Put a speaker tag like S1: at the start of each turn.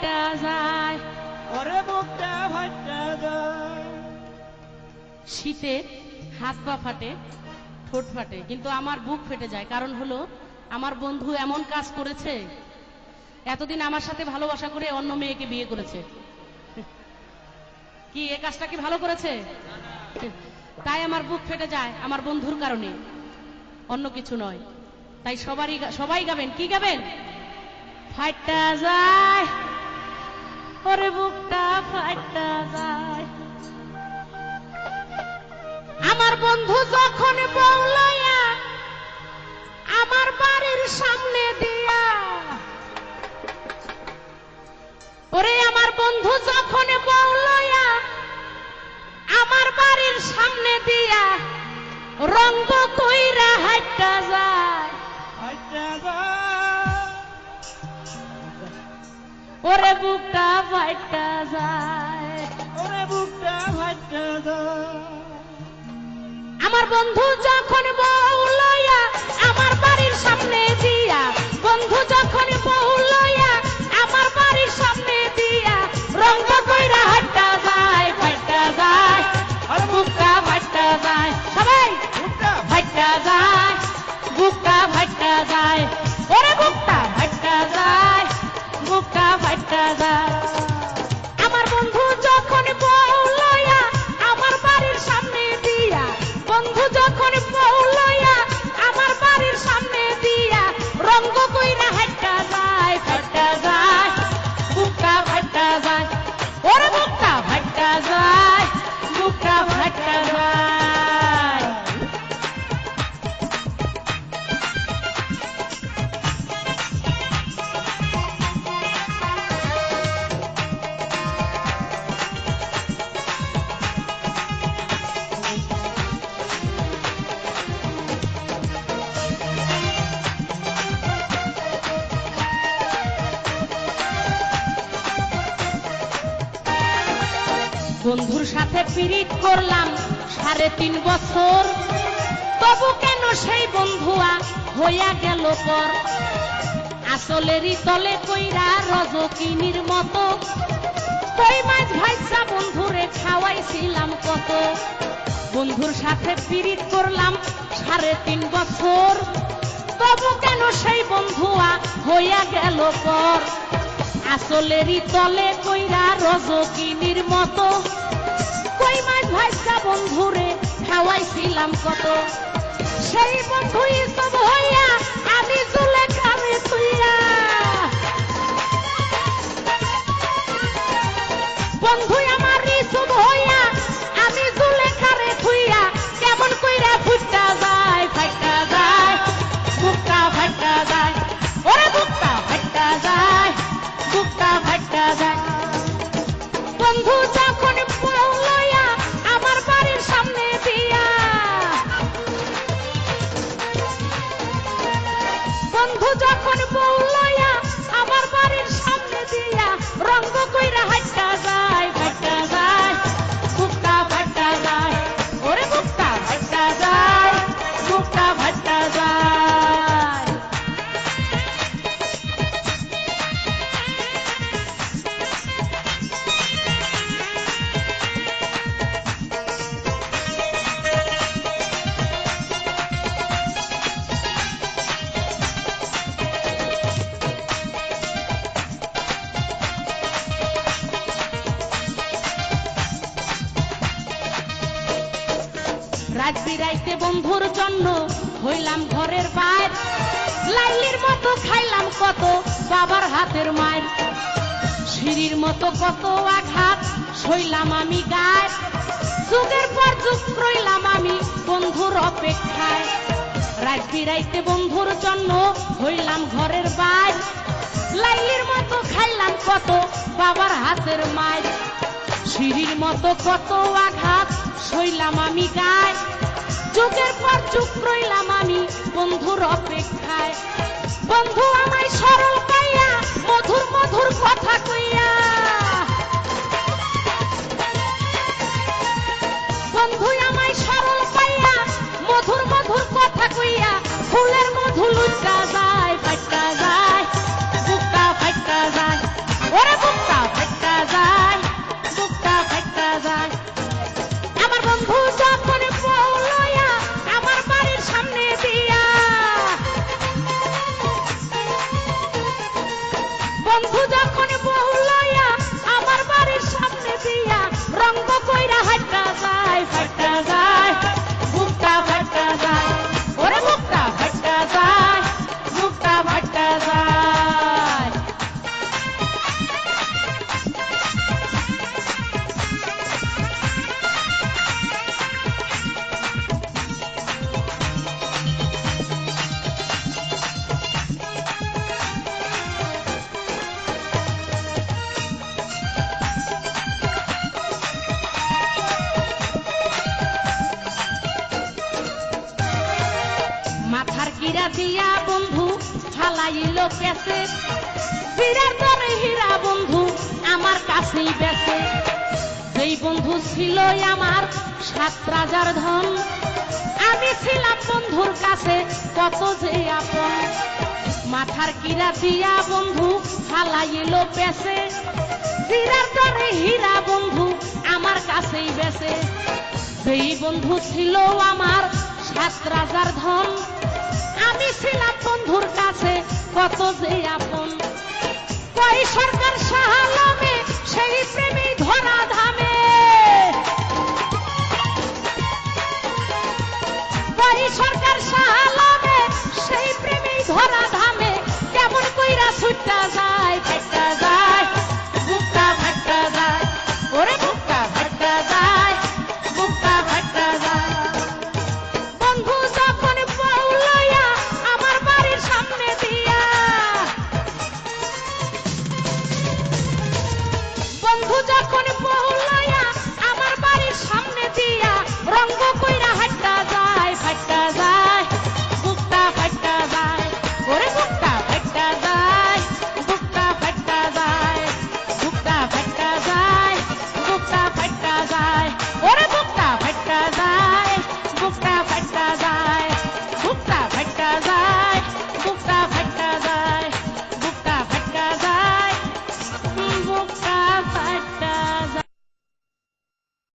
S1: ফাইটা যায়,
S2: ওরে বুকটা ফাইটা যায়।
S1: শীতে হাত পা ফাটে, ঠোঁট ফাটে, কিন্তু আমার বুক ফেটে যায়। কারণ হলো আমার বন্ধু এমন কাজ করেছে, এতদিন আমার সাথে ভালোবাসা করে অন্য মেয়েকে বিয়ে করেছে। কি এ কাজটা কি ভালো করেছে? তাই আমার বুক ফেটে যায় আমার বন্ধুর কারণে, অন্য কিছু নয়। তাই সবাই গাবেন, কি গাবেন? ফাইটা যায়, ওরে বুকটা ফাইটা যায়। আমার বন্ধু যখন বউলাইয়া আমার বাড়ির সামনে দিয়া, ওরে আমার বন্ধু যখন বউলাইয়া আমার বাড়ির সামনে দিয়া রঙ্গ কইরা হাইটা যায়,
S2: ফাইটা যায়।
S1: ওরে বুকটা ফাইটা যায়,
S2: ওরে বুকটা ফাইটা যায়।
S1: আমার বন্ধু যখন বউ লইয়া আমার বাড়ির সামনে দিয়া, বন্ধু যখন বউ লইয়া আমার বাড়ির সামনে দিয়া রঙ্গ কইরা হাইটা যায়, ফাইটা যায়,
S2: আরে
S1: বুকটা ফাইটা যায়। সবাই
S2: বুকটা
S1: ফাইটা যায়, বুকটা ফাইটা যায়, ওরে বুকটা ফাইটা যায়, বুকটা ফাইটা যায়। আমার বন্ধু যখন বউ লইয়া আমার বাড়ির সামনে দিয়া, বন্ধু যখন বউ লইয়া আমার বাড়ির সামনে দিয়া রঙ্গ কইরা হাইটা যায়, ফাইটা যায়, বুকটা ফাইটা যায়, ওরে বুকটা ফাইটা যায়, বুকটা ফাইটা যায়। বন্ধুর সাথে পিরিত করলাম 3.5 বছর, তবু কেন সেই বন্ধুয়া হইয়া গেল পর। আসলেরই তলে কইরা রজকিনীর মতো কই মাছ ভাইসা বন্ধুরে খাওয়াইছিলাম কত। বন্ধুর সাথে পিরিত করলাম 3.5 বছর, তবু কেন সেই বন্ধুয়া হইয়া গেল পর। আসলেরই তলে কইরা রজকিনীর মতো কই মাছ ভাইসা বন্ধুরে খাওয়াইছিলাম কত। সেই বন্ধুই সব হইয়া আমি জুলেখারে তুইয়া, বন্ধু আমারই সব হইয়া আমি জুলেখারে তুইয়া কেমন কইরা ফুটা যায়, ফাইটা যায়, বুকটা ফাইটা যায়, ওরে বুকটা ফাইটা যায়, বুকটা ফাইটা যায়। বন্ধু যখন বউ লইয়া আমার বাড়ির সামনে দিয়া, বন্ধু যখন বউ লইয়া আমার বাড়ির সামনে দিয়া রঙ্গ কইরা হাইটা যায়, ফাইটা যায়, বুকটা ফাইটা যায়, ওরে বুকটা ফাইটা যায়, বুকটা ফাইটা যায়। রাত বিরাইতে বন্ধুর জন্য হইলাম ঘরের বাইর, লাইলির মতো খাইলাম কত বাবার হাতের মায়ের। সিঁড়ির মতো কত আঘাত সইলাম আমি গায়ে, যুগের পর যুগ রইলাম আমি বন্ধুর অপেক্ষায়। রাত বিরাইতে বন্ধুর জন্য হইলাম ঘরের বাইর, লাইলির মতো খাইলাম কত বাবার হাতের মায়ের। সিঁড়ির মতো কত আঘাত সইলাম আমি গায়ে, যুগের পর যুগ রইলাম আমি বন্ধুর অপেক্ষায়। বন্ধু আমায় সরল পাইয়া মধুর মধুর কথা কইয়া, বন্ধু আমায় সরল পাইয়া মধুর মধুর কথা কইয়া ফুলের মধু লুটা যায়, ফাইটা যায়, বুকটা ফাইটা যায়, ওরে বুক বন্ধু যখন বহু লইয়া আমার বাড়ির সামনে দিয়া রঙ্গ কইরা হাইটা যায় ফাইটা যায় বুকটা ফাইটা যায় ওরে বুকটা ফাইটা যায় বুকটা ফাইটা যায় মাথার কিরা দিয়া বন্ধু ফালাইল কেসে হীরার দরে হীরা বন্ধু আমার কাছেই বেসে যেই বন্ধু ছিল আমার 7 রাজার ধন আমি ছিলাম বন্ধুর কাছে কত যে আপন মাথার কিরা দিয়া বন্ধু ফালাইল পেছে হীরার দরে হীরা বন্ধু আমার কাছেই বেসে যেই বন্ধু ছিল আমার 7 রাজার ধন আমি ছিলাম বন্ধুর কাছে কত যে আপন কই সরকার সাহা